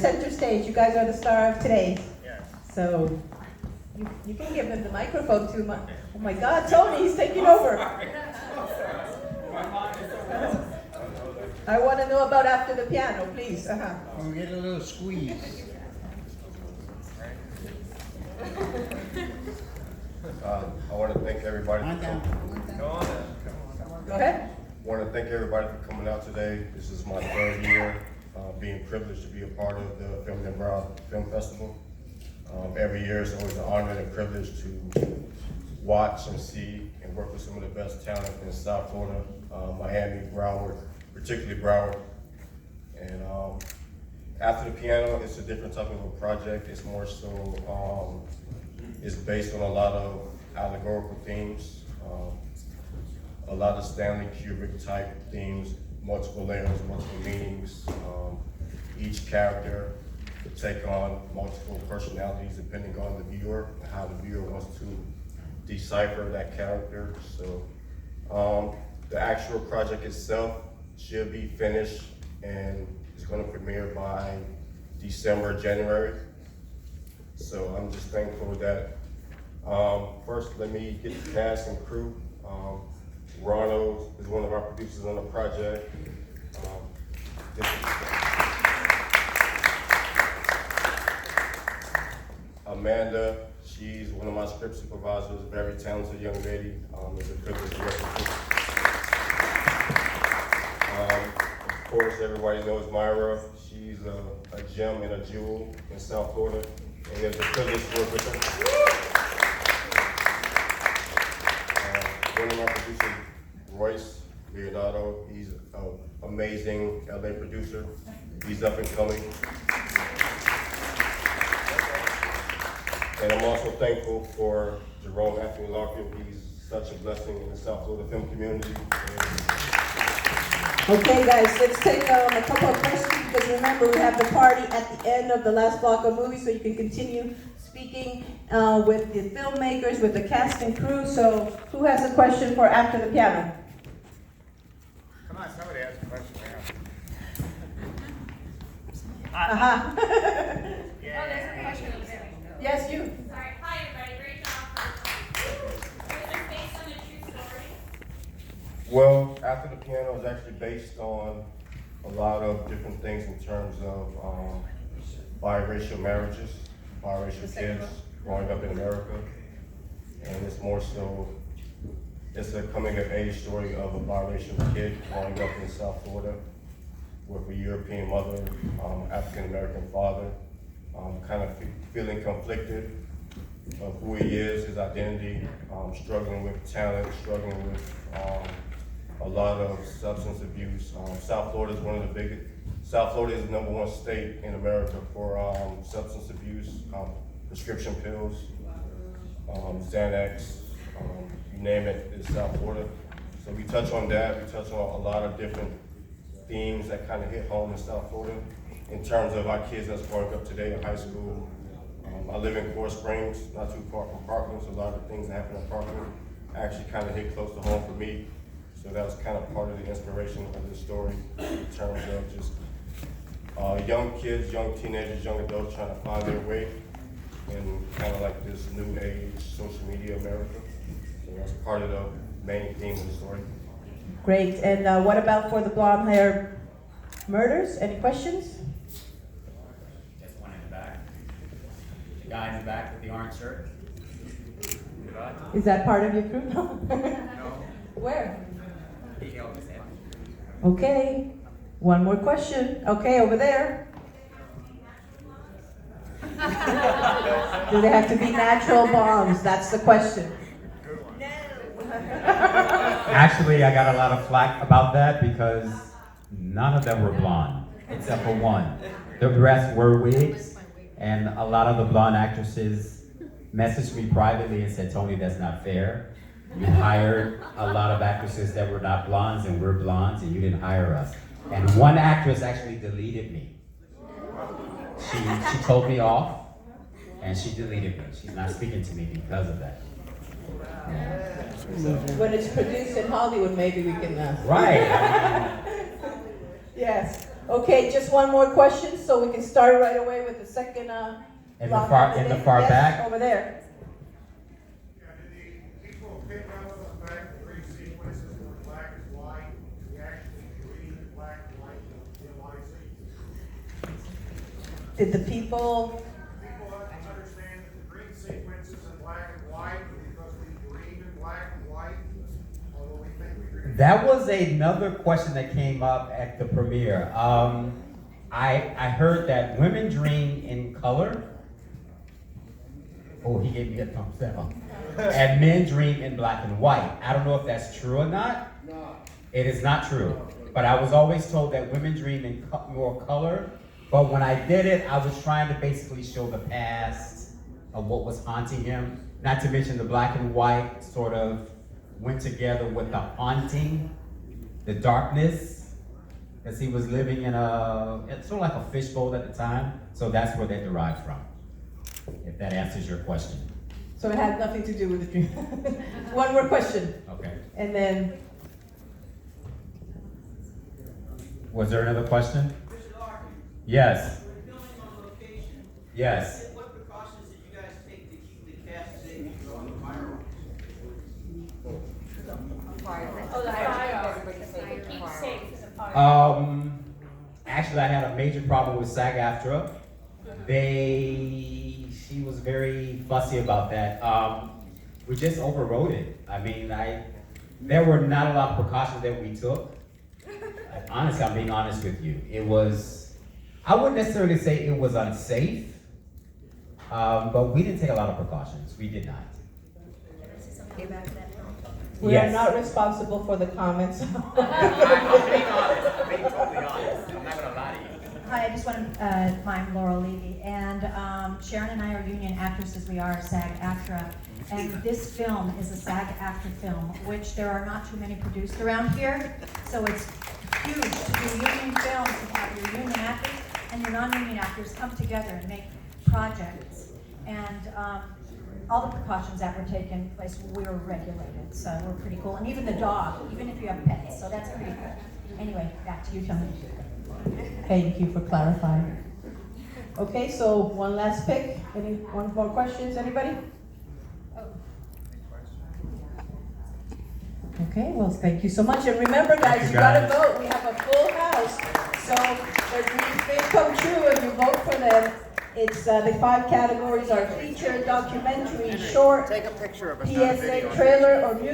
center stage. You guys are the star of today. Yes. So you can give him the microphone too. Oh my God, Tony, he's taking over. I want to know about after the piano, please. We'll get a little squeeze. I want to thank everybody for Down. coming. Go ahead. I want to thank everybody for coming out today. This is my third year being privileged to be a part of the Film in Broward Film Festival. Every year it's always an honor and a privilege to watch and see and work with some of the best talent in South Florida, Miami, Broward, particularly Broward. And after the piano, it's a different type of a project. It's more so, it's based on a lot of allegorical themes, a lot of Stanley Kubrick type themes, multiple layers, multiple meanings. Each character could take on multiple personalities depending on the viewer and how the viewer wants to decipher that character. So the actual project itself should be finished and it's going to premiere by December, January. So I'm just thankful that, first let me get the cast and crew. Ronald is one of our producers on the project. Amanda, she's one of my script supervisors, very talented young lady. It's a privilege to work with her. Of course, everybody knows Myra. She's a gem and a jewel in South Florida, and it's a privilege to work with her. One of my producers, Royce Leonardo, he's an amazing LA producer. He's up and coming. And I'm also thankful for Jerome Anthony Lockett. He's such a blessing in the South Florida film community. Okay, guys, let's take a couple of questions because remember we have the party at the end of the last block of movies, so you can continue speaking with the filmmakers, with the cast and crew. So, who has a question for after the piano? Come on, somebody ask a question. Aha. Yeah. Oh, there's a question up there. Yes, you. Sorry. Hi, everybody. Great job. Was this based on a true story? Well, After the Piano is actually based on a lot of different things in terms of biracial marriages, biracial kids growing up in America. And it's more so, it's a coming of age story of a biracial kid growing up in South Florida with a European mother, African American father, kind of feeling conflicted of who he is, his identity, struggling with talent, struggling with a lot of substance abuse. South Florida is one of the biggest, South Florida is the #1 state in America for substance abuse, prescription pills, Xanax, you name it, it's South Florida. So we touch on that, we touch on a lot of different themes that kind of hit home in South Florida in terms of our kids that's growing up today in high school. I live in Coral Springs, not too far from Parkland, so a lot of things that happen in Parkland actually kind of hit close to home for me. So that was kind of part of the inspiration of the story in terms of just young kids, young teenagers, young adults trying to find their way in kind of like this new age social media America. So that's part of the main theme of the story. Great. And what about for the blonde hair murders? Any questions? Just one in the back. The guy in the back with the orange shirt. Is that part of your crew? No. No. Where? He held his head. Okay. One more question. Okay, over there. Do they have to be natural bombs? That's the question. Actually, I got a lot of flack about that because none of them were blonde, except for one. The rest were wigs, and a lot of the blonde actresses messaged me privately and said, Tony, that's not fair. You hired a lot of actresses that were not blondes, and we're blondes, and you didn't hire us. And one actress actually deleted me. She told me off, and she deleted me. She's not speaking to me because of that. When it's produced in Hollywood, maybe we can. Right. Yes. Okay, just one more question, so we can start right away with the second, In the block far- of in the day. far Yes, back? over there. Yeah, did the people pick up on the fact that three sequences were black and white, we actually green and black and white, MIC? Did the people, People understand that the green sequences in black and white because we dream in black and white, although we think we dream. That was another question that came up at the premiere. I heard that women dream in color. Oh, he gave me a thumbs down. And men dream in black and white. I don't know if that's true or not. No. It is not true. But I was always told that women dream in more color. But when I did it, I was trying to basically show the past of what was haunting him. Not to mention the black and white sort of went together with the haunting, the darkness, because he was living in it's sort of like a fishbowl at the time. So that's where they derived from, if that answers your question. so it had nothing to do with the dream? One more question, Okay. and then, Was there another question? Mr. Larkin, Yes. when filming on location, Yes. what precautions did you guys take to keep the cast safe from the fireworks? Oh, the fire. Keep safe as a fire. Actually, I had a major problem with SAG-AFTRA. She was very fussy about that. We just overrode it. I mean, there were not a lot of precautions that we took. Honestly, I'm being honest with you. I wouldn't necessarily say it was unsafe, but we didn't take a lot of precautions. We did not. we Yes. are not responsible for the comments. I'm being honest, I'm being totally honest, I'm not gonna lie to you. Hi, I just want to, I'm Laurel Levy, and Sharon and I are union actresses. We are SAG-AFTRA, and this film is a SAG-AFTRA film, which there are not too many produced around here. So it's huge to do union films and have your union actors and your non-union actors come together and make projects. And all the precautions that were taken place, we were regulated, so we're pretty cool. And even the dog, even if you have pets, so that's pretty cool. Anyway, back to you, Tony. Thank you for clarifying. Okay, so one last pick. One more questions, anybody? Okay, well, thank you so much. And remember, guys, you gotta vote. We have a full house. So their dreams may come true if you vote for them. It's, the 5 categories are feature, documentary, short, Take a picture of us. PSA, trailer, or music.